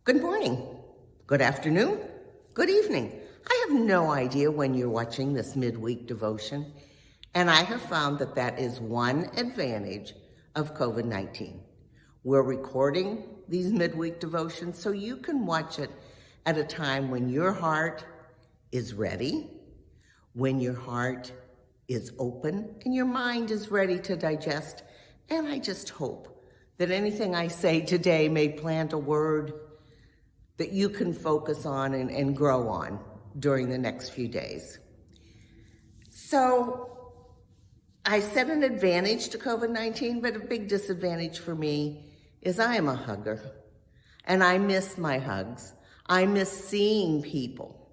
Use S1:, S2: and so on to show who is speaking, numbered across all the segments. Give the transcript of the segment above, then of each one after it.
S1: Good morning, good afternoon, good evening. I have no idea when you're watching this midweek devotion, and I have found that that is one advantage of COVID-19. We're recording these midweek devotions so you can watch it at a time when your heart is ready, when your heart is open, and your mind is ready to digest. And I just hope that anything I say today may plant a word that you can focus on and grow on during the next few days. So I set an advantage to COVID-19, but a big disadvantage for me is I am a hugger, and I miss my hugs. I miss seeing people.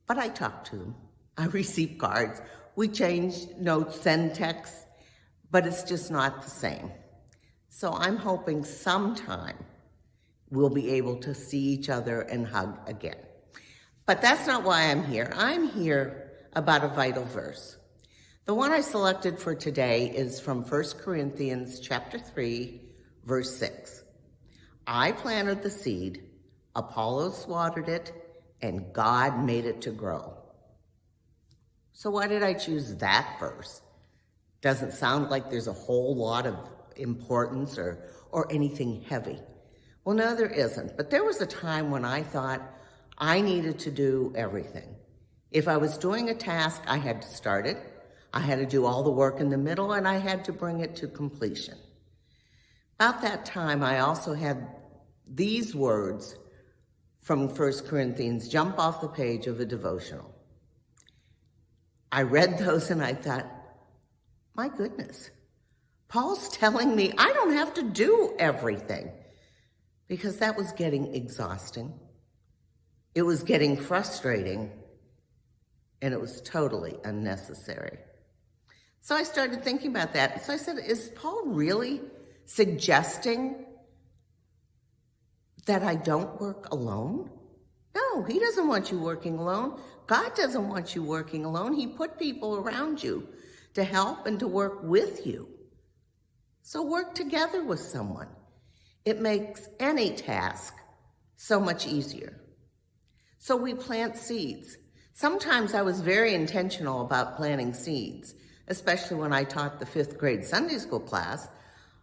S1: But I talk to them. I receive cards. We change notes, send texts, but it's just not the same. So I'm hoping sometime we'll be able to see each other and hug again. But that's not why I'm here. I'm here about a vital verse. The one I selected for today is from 1 Corinthians chapter 3, verse 6. I planted the seed, Apollos watered it, and God made it to grow. So why did I choose that verse? Doesn't sound like there's a whole lot of importance or anything heavy. Well, no, there isn't. But there was a time when I thought I needed to do everything. If I was doing a task, I had to start it. I had to do all the work in the middle, and I had to bring it to completion. About that time, I also had these words from 1 Corinthians jump off the page of a devotional. I read those and I thought, my goodness, Paul's telling me I don't have to do everything. Because that was getting exhausting. It was getting frustrating, and it was totally unnecessary. So I started thinking about that. So I said, is Paul really suggesting that I don't work alone? No, he doesn't want you working alone. God doesn't want you working alone. He put people around you to help and to work with you. So work together with someone. It makes any task so much easier. So we plant seeds. Sometimes I was very intentional about planting seeds, especially when I taught the 5th grade Sunday school class.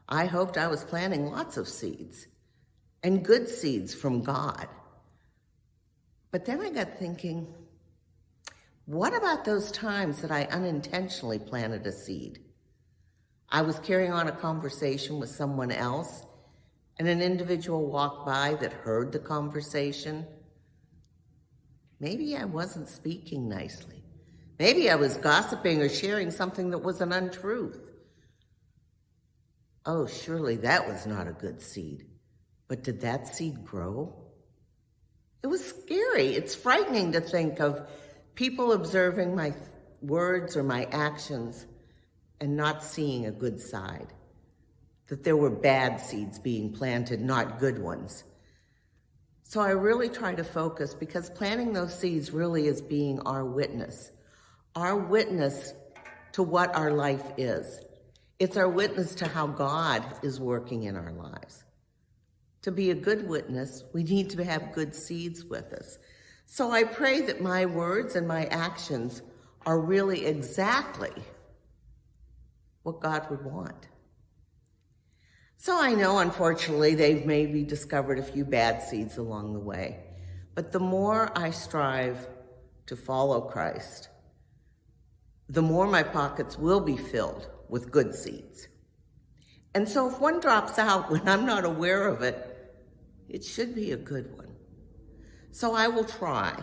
S1: I hoped I was planting lots of seeds, and good seeds from God. But then I got thinking, what about those times that I unintentionally planted a seed? I was carrying on a conversation with someone else, and an individual walked by that heard the conversation. Maybe I wasn't speaking nicely. Maybe I was gossiping or sharing something that was an untruth. Oh, surely that was not a good seed. But did that seed grow? It was scary. It's frightening to think of people observing my words or my actions and not seeing a good side. That there were bad seeds being planted, not good ones. So I really try to focus, because planting those seeds really is being our witness to what our life is. It's our witness to how God is working in our lives. To be a good witness, we need to have good seeds with us. So I pray that my words and my actions are really exactly what God would want. So I know, unfortunately, they've maybe discovered a few bad seeds along the way. But the more I strive to follow Christ, the more my pockets will be filled with good seeds. And so if one drops out when I'm not aware of it, it should be a good one. So I will try.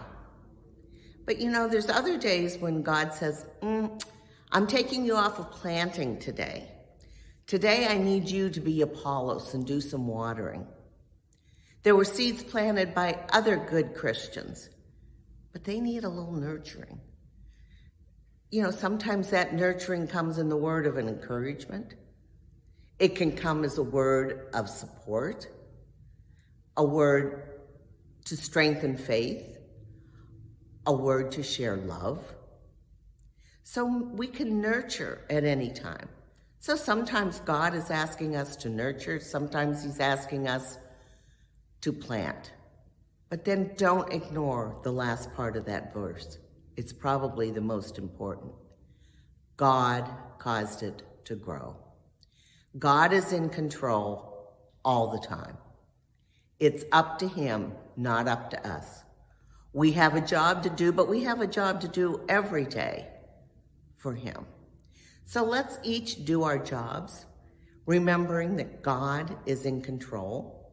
S1: But there's other days when God says, I'm taking you off of planting today. Today, I need you to be Apollos and do some watering. There were seeds planted by other good Christians, but they need a little nurturing. Sometimes that nurturing comes in the word of an encouragement. It can come as a word of support, a word to strengthen faith, a word to share love. So we can nurture at any time. So sometimes God is asking us to nurture. Sometimes he's asking us to plant. But then don't ignore the last part of that verse. It's probably the most important. God caused it to grow. God is in control all the time. It's up to him, not up to us. We have a job to do, but we have a job to do every day for him. So let's each do our jobs, remembering that God is in control.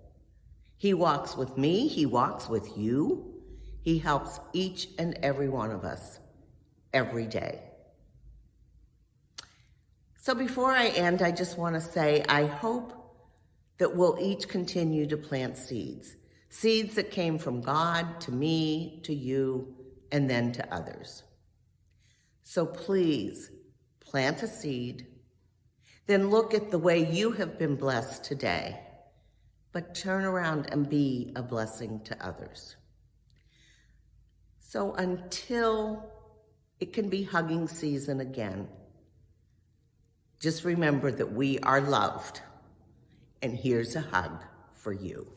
S1: He walks with me, he walks with you. He helps each and every one of us every day. So before I end, I just want to say I hope that we'll each continue to plant seeds. Seeds that came from God to me, to you, and then to others. So please plant a seed, then look at the way you have been blessed today, but turn around and be a blessing to others. So until it can be hugging season again, just remember that we are loved, and here's a hug for you.